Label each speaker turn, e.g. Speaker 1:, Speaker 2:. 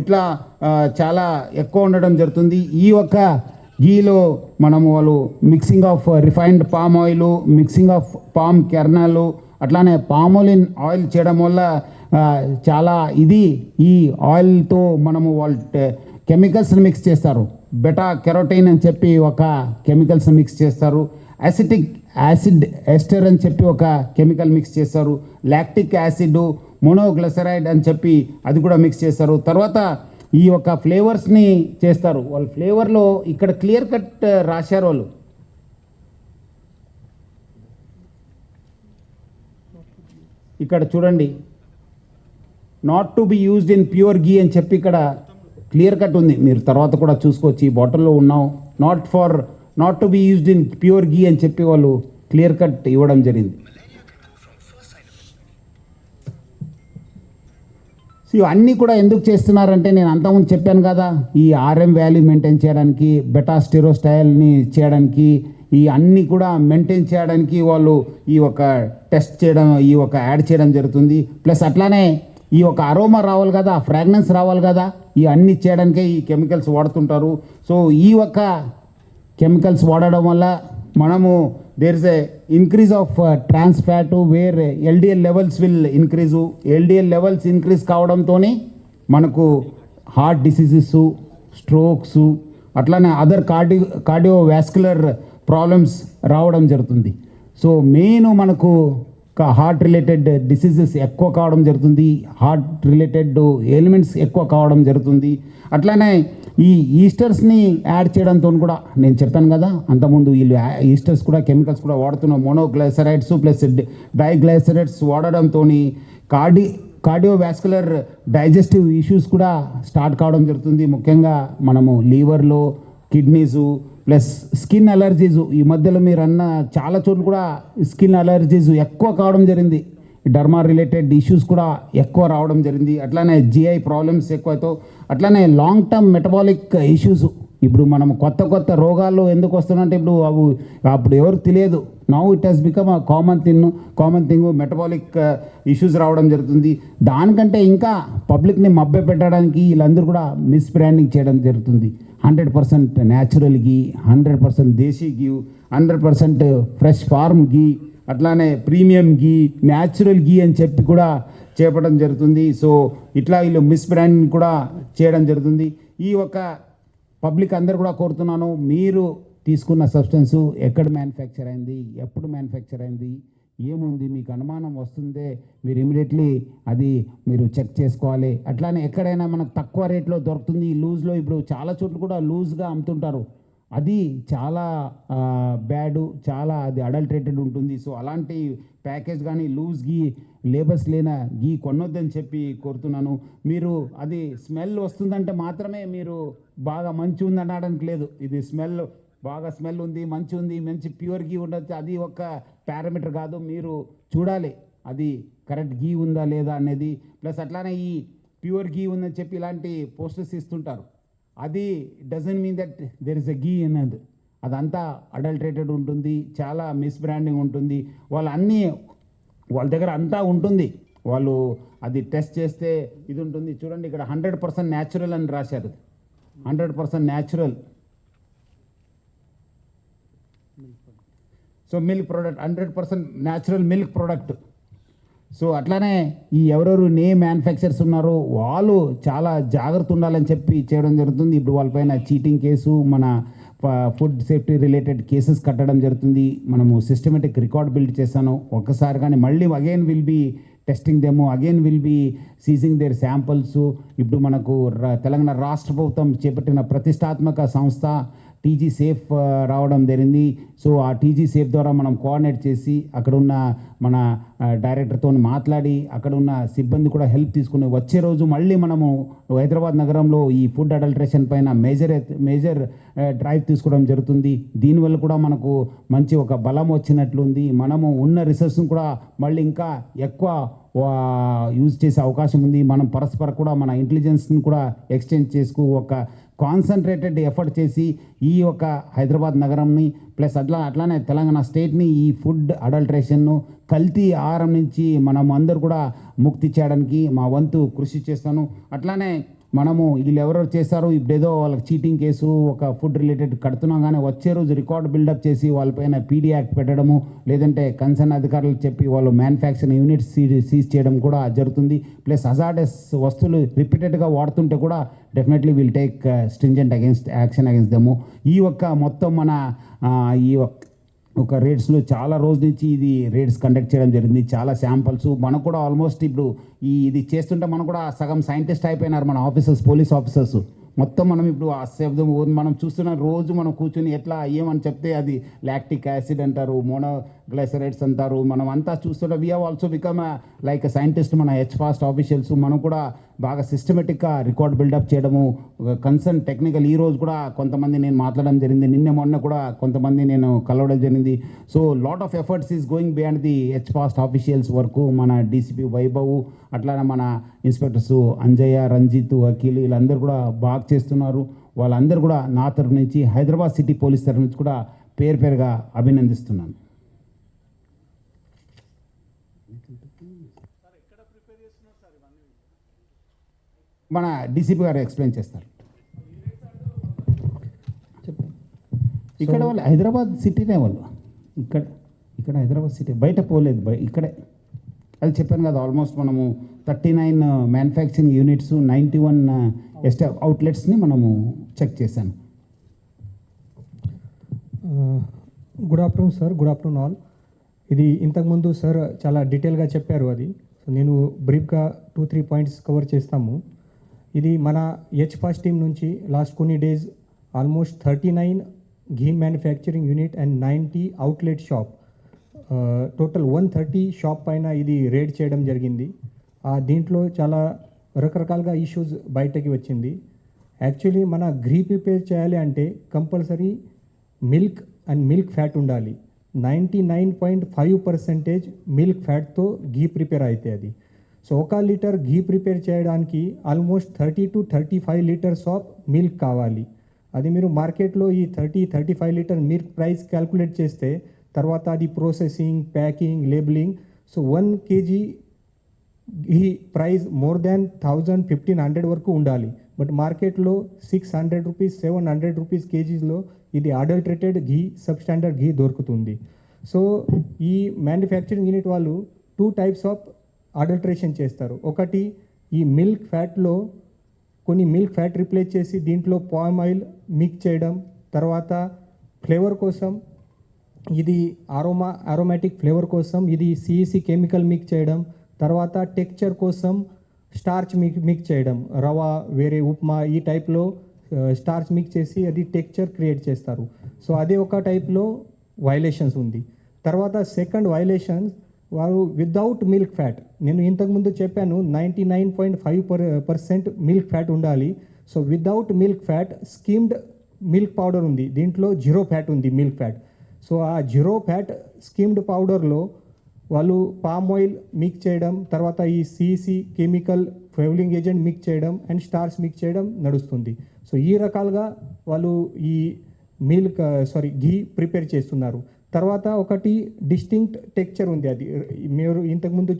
Speaker 1: ఇట్లా చాలా ఎక్కువ ఉండడం జరుగుతుంది. ఈ ఒక్క గీలో మనము వాళ్ళు mixing of refined palm oil, mixing of palm kernel, అట్లానే పామోలిన్ ఆయిల్ చేయడం వల్ల చాలా ఇది ఈ ఆయిల్తో మనము వాళ్ళు కెమికల్స్ని మిక్స్ చేస్తారు. బెటా కెరోటీన్ అని చెప్పి ఒక కెమికల్స్ని మిక్స్ చేస్తారు. యాసిడ్ ఎస్టర్ అని చెప్పి ఒక కెమికల్ మిక్స్ చేస్తారు. లాక్టిక్ యాసిడ్, మోనోగ్లిసరైడ్ అని చెప్పి అది కూడా మిక్స్ చేస్తారు. తర్వాత ఈ యొక్క ఫ్లేవర్స్ని చేస్తారు. వాళ్ళు ఫ్లేవర్లో ఇక్కడ క్లియర్ కట్ రాశారు వాళ్ళు. ఇక్కడ చూడండి, not to be used in pure ghee అని చెప్పి ఇక్కడ క్లియర్ కట్ ఉంది. మీరు తర్వాత కూడా చూసుకోవచ్చు, ఈ బాటిల్లో ఉన్నాం. Not to be used in pure ghee అని చెప్పి వాళ్ళు క్లియర్ కట్ ఇవ్వడం జరిగింది. ఇవన్నీ కూడా ఎందుకు చేస్తున్నారంటే, నేను అంతకుముందు చెప్పాను కదా, ఈ ఆర్ఎం వాల్యూ మెయింటైన్ చేయడానికి, బెటా స్టెరోస్టైల్ని చేయడానికి, ఈ అన్నీ కూడా మెయింటైన్ చేయడానికి వాళ్ళు ఈ ఒక టెస్ట్ చేయడం, ఈ ఒక యాడ్ చేయడం జరుగుతుంది. ప్లస్ అట్లానే ఈ ఒక అరోమా రావాలి కదా, ఫ్రాగ్రెన్స్ రావాలి కదా, ఈ అన్నీ చేయడానికే ఈ కెమికల్స్ వాడుతుంటారు. సో ఈ ఒక కెమికల్స్ వాడడం వల్ల మనము there is a increase of trans fat, where LDL levels will increase. LDL levels increase కావడంతో మనకు హార్ట్ డిసీజెస్, స్ట్రోక్స్, అట్లానే అదర్ కార్డియోవాస్కులర్ ప్రాబ్లమ్స్ రావడం జరుగుతుంది. సో మెయిన్ మనకు హార్ట్ రిలేటెడ్ డిసీజెస్ ఎక్కువ కావడం జరుగుతుంది, హార్ట్ రిలేటెడ్ ఎలిమెంట్స్ ఎక్కువ కావడం జరుగుతుంది. అట్లానే ఈ ఈస్టర్స్ని యాడ్ చేయడంతో కూడా నేను చెప్పాను కదా అంతకుముందు, వీళ్ళు ఈస్టర్స్ కూడా కెమికల్స్ కూడా వాడుతున్న మోనోగ్లైసరైడ్స్ ప్లస్ డైగ్లైసరైడ్స్ వాడడంతో కార్డియోవాస్కులర్ డైజెస్టివ్ ఇష్యూస్ కూడా స్టార్ట్ కావడం జరుగుతుంది. ముఖ్యంగా మనము లీవర్లో, కిడ్నీసు ప్లస్ స్కిన్ అలర్జీస్. ఈ మధ్యలో మీరు అన్న చాలా చోట్ల కూడా స్కిన్ అలర్జీస్ ఎక్కువ కావడం జరిగింది. డర్మా రిలేటెడ్ ఇష్యూస్ కూడా ఎక్కువ రావడం జరిగింది. అట్లానే జిఐ ప్రాబ్లమ్స్ ఎక్కువతో, అట్లానే లాంగ్ టర్మ్ మెటబాలిక్ ఇష్యూస్. ఇప్పుడు మనం కొత్త రోగాలు ఎందుకు వస్తున్నాయంటే, అప్పుడు ఎవరికి తెలియదు. Now it has become a common thing. Metabolic issues రావడం జరుగుతుంది. దానికంటే ఇంకా పబ్లిక్ని మభ్య పెట్టడానికి వీళ్ళందరూ కూడా మిస్ బ్రాండింగ్ చేయడం జరుగుతుంది. 100% న్యాచురల్ గీ, 100% దేశీ గీ, 100% ఫ్రెష్ ఫార్మ్ గీ, అట్లానే ప్రీమియం గీ, న్యాచురల్ గీ అని చెప్పి కూడా చేపడం జరుగుతుంది. సో ఇట్లా వీళ్ళు మిస్ బ్రాండింగ్ కూడా చేయడం జరుగుతుంది. ఈ ఒక పబ్లిక్ అందరు కూడా కోరుతున్నాను, మీరు తీసుకున్న సబ్స్టెన్సు ఎక్కడ మ్యానుఫ్యాక్చర్ అయింది, ఎప్పుడు మ్యానుఫ్యాక్చర్ అయింది, ఏముంది, మీకు అనుమానం వస్తుందే మీరు ఇమీడియట్లీ అది మీరు చెక్ చేసుకోవాలి. అట్లానే ఎక్కడైనా మనకు తక్కువ రేట్లో దొరుకుతుంది లూజ్లో. ఇప్పుడు చాలా చోట్ల కూడా లూజ్గా అమ్ముతుంటారు, అది చాలా బ్యాడు, చాలా అది అడల్టరేటెడ్ ఉంటుంది. సో అలాంటి ప్యాకేజ్ కానీ లూజ్ గీ, లేబర్స్ లేని గీ కొనొద్దని చెప్పి కోరుతున్నాను. మీరు అది స్మెల్ వస్తుందంటే మాత్రమే మీరు బాగా మంచి ఉంది అనడానికి లేదు. ఇది బాగా స్మెల్ ఉంది, మంచి ప్యూర్ గీ ఉండొచ్చు, అది ఒక పారామీటర్ కాదు. మీరు చూడాలి అది కరెక్ట్ గీ ఉందా లేదా అనేది. ప్లస్ అట్లానే ఈ ప్యూర్ గీ ఉందని చెప్పి ఇలాంటి పోస్టర్స్ ఇస్తుంటారు, అది doesn't mean that there is a ghee అనేది. అదంతా అడల్టరేటెడ్ ఉంటుంది, చాలా మిస్ బ్రాండింగ్ ఉంటుంది. వాళ్ళ దగ్గర అంతా ఉంటుంది. వాళ్ళు అది టెస్ట్ చేస్తే ఇది ఉంటుంది. చూడండి ఇక్కడ 100% న్యాచురల్ అని రాశారు. 100% natural. So milk product 100% natural milk product. So అట్లానే ఈ ఎవరెవరు మ్యానుఫ్యాక్చర్స్ ఉన్నారో వాళ్ళు చాలా జాగ్రత్త ఉండాలని చెప్పి చేయడం జరుగుతుంది. ఇప్పుడు వాళ్ళపైన చీటింగ్ కేసు, మన ఫుడ్ సేఫ్టీ రిలేటెడ్ కేసెస్ కట్టడం జరుగుతుంది. మనము సిస్టమేటిక్ రికార్డ్ బిల్డ్ చేశాను. ఒక్కసారి కానీ మళ్ళీ again will be testing them, again will be seizing their samples. ఇప్పుడు మనకు తెలంగాణ రాష్ట్ర ప్రభుత్వం చేపట్టిన ప్రతిష్టాత్మక సంస్థ టీజీ సేఫ్ రావడం జరిగింది. సో ఆ టీజీ సేఫ్ ద్వారా మనం కోఆర్డినేట్ చేసి అక్కడ ఉన్న మన డైరెక్టర్తో మాట్లాడి అక్కడ ఉన్న సిబ్బంది కూడా హెల్ప్ తీసుకుని వచ్చే రోజు మళ్ళీ మనము హైదరాబాద్ నగరంలో ఈ ఫుడ్ అడల్టరేషన్ పైన మేజర్ డ్రైవ్ తీసుకోవడం జరుగుతుంది. దీనివల్ల కూడా మనకు మంచి ఒక బలం వచ్చినట్లుంది. మనము ఉన్న రిసోర్స్ని కూడా మళ్ళీ ఇంకా ఎక్కువ యూజ్ చేసే అవకాశం ఉంది. మనం పరస్పర కూడా మన ఇంటెలిజెన్స్ని కూడా ఎక్స్చేంజ్ చేసుకు ఒక కాన్సన్ట్రేటెడ్ ఎఫర్ట్ చేసి ఈ యొక్క హైదరాబాద్ నగరంని ప్లస్ అట్లానే తెలంగాణ స్టేట్ని ఈ ఫుడ్ అడల్టరేషన్ను, కల్తీ ఆహారం నుంచి మనం అందరూ కూడా ముక్తి చేయడానికి మా వంతు కృషి చేస్తాను. అట్లానే మనము వీళ్ళు ఎవరెవరు చేశారు ఇప్పుడేదో వాళ్ళకి చీటింగ్ కేసు ఒక ఫుడ్ రిలేటెడ్ కడుతున్నాం కానీ వచ్చే రోజు రికార్డ్ బిల్డప్ చేసి వాళ్ళపైన పీడీ యాక్ట్ పెట్టడము లేదంటే కన్సర్న్ అధికారులకు చెప్పి వాళ్ళు మ్యానుఫ్యాక్చరింగ్ యూనిట్స్ సీజ్ చేయడం కూడా జరుగుతుంది. ప్లస్ హజార్డస్ వస్తువులు రిపీటెడ్గా వాడుతుంటే కూడా definitely will take stringent action against them. ఈ ఒక్క మొత్తం మన ఈ ఒక రేట్స్లో చాలా రోజు నుంచి ఇది రేట్స్ కండక్ట్ చేయడం జరిగింది. చాలా శాంపల్స్ మనకు కూడా ఆల్మోస్ట్ ఇప్పుడు ఇది చేస్తుంటే మనం కూడా సగం సైంటిస్ట్ అయిపోయినారు మన ఆఫీసర్స్, పోలీస్ ఆఫీసర్స్ మొత్తం. మనం ఇప్పుడు ఆ శబ్దం మనం చూస్తున్న రోజు మనం కూర్చొని ఎట్లా ఏమని చెప్తే అది లాక్టిక్ యాసిడ్ అంటారు, మోనోగ్లైసరైడ్స్ అంటారు. మనం అంతా చూస్తుంటే we have also become like scientist. మన హెచ్ఫాస్ట్ ఆఫీషియల్స్ మనం కూడా బాగా సిస్టమేటిక్గా రికార్డ్ బిల్డప్ చేయడము కన్సర్న్ టెక్నికల్. ఈ రోజు కూడా కొంతమంది నేను మాట్లాడడం జరిగింది, నిన్న మొన్న కూడా కొంతమంది నేను కలవడం జరిగింది. So lot of efforts is going beyond the హెచ్ఫాస్ట్ ఆఫీషియల్స్ వర్క్. మన డీసీపీ వైభవ్ అట్లానే మన ఇన్స్పెక్టర్స్ అంజయ్య, రంజిత్, అఖిల్ వీళ్ళందరూ కూడా బాగా చేస్తున్నారు. వాళ్ళందరూ కూడా నా తరఫు నుంచి హైదరాబాద్ సిటీ పోలీస్ తరఫు నుంచి కూడా పేరుగా అభినందిస్తున్నాను. మన డీసీపీ గారు ఎక్స్ప్లెయిన్ చేస్తారు. ఇక్కడ వాళ్ళు హైదరాబాద్ సిటీనే వాళ్ళు ఇక్కడ హైదరాబాద్ సిటీ బయట పోలేదు, ఇక్కడే. అది చెప్పాను కదా, ఆల్మోస్ట్ మనము 39 మ్యానుఫ్యాక్చరింగ్ యూనిట్స్, 91 అవుట్లెట్స్ని మనము చెక్ చేశాను.
Speaker 2: Good afternoon sir, good afternoon all. ఇది ఇంతకుముందు సార్ చాలా డీటెయిల్గా చెప్పారు. అది సో నేను బ్రీఫ్గా 2-3 పాయింట్స్ కవర్ చేస్తాము. ఇది మన హెచ్ఫాస్ట్ టీం నుంచి లాస్ట్ కొన్ని days almost 39 ghee manufacturing unit and 90 outlet shop, total 130 shop పైన ఇది రేడ్ చేయడం జరిగింది. దీంట్లో చాలా రకరకాలుగా ఇష్యూస్ బయటకి వచ్చింది. యాక్చువల్లీ మన ఘీ ప్రిపేర్ చేయాలి అంటే compulsory milk and milk fat ఉండాలి. 99.5% మిల్క్ ఫ్యాట్తో ఘీ ప్రిపేర్ అయితే అది. సో 1 లీటర్ ఘీ ప్రిపేర్ చేయడానికి almost 30 to 35 litres of milk కావాలి. అది మీరు మార్కెట్లో ఈ 30-35 లీటర్ మిల్క్ ప్రైస్ క్యాల్కులేట్ చేస్తే తర్వాత అది processing, packing, labelling. So 1 kg ఘీ ప్రైస్ మోర్ దాన్ 1000-1500 వరకు ఉండాలి. బట్ మార్కెట్లో 600 రూపీస్, 700 రూపీస్ కేజీస్లో ఇది అడల్ట్రేటెడ్ ఘీ, సబ్స్టాండర్డ్ ఘీ దొరుకుతుంది. సో ఈ మ్యానుఫ్యాక్చరింగ్ యూనిట్ వాళ్ళు 2 టైప్స్ ఆఫ్ అడల్ట్రేషన్ చేస్తారు. ఒకటి ఈ మిల్క్ ఫ్యాట్లో కొన్ని మిల్క్ ఫ్యాట్ రిప్లేస్ చేసి దీంట్లో పామ్ ఆయిల్ మిక్స్ చేయడం, తర్వాత ఫ్లేవర్ కోసం ఇది అరోమాటిక్ ఫ్లేవర్ కోసం ఇది సిఈసి కెమికల్ మిక్స్ చేయడం, తర్వాత టెక్స్చర్ కోసం స్టార్చ్ మిక్స్ చేయడం, రవా, వేరే ఉప్మా ఈ టైప్లో స్టార్చ్ మిక్స్ చేసి అది టెక్స్చర్ క్రియేట్ చేస్తారు. సో అదే ఒక టైప్లో వైలేషన్స్ ఉంది. తర్వాత సెకండ్ వైలేషన్స్ వారు వితౌట్ మిల్క్ ఫ్యాట్. నేను ఇంతకుముందు చెప్పాను 99.5% మిల్క్ ఫ్యాట్ ఉండాలి. So without milk fat skimmed milk powder ఉంది, దీంట్లో 0 ఫ్యాట్ ఉంది మిల్క్ ఫ్యాట్. సో ఆ 0 ఫ్యాట్ స్కిమ్డ్ పౌడర్లో వాళ్ళు పామ్ ఆయిల్ మిక్స్ చేయడం, తర్వాత ఈ CC chemical flavouring agent mix చేయడం అండ్ స్టార్చ్ మిక్స్ చేయడం నడుస్తుంది. సో ఈ రకాలుగా వాళ్ళు ఈ ఘీ ప్రిపేర్ చేస్తున్నారు. తర్వాత ఒకటి డిస్టింక్ట్ టెక్స్చర్ ఉంది, అది మీరు ఇంతకుముందు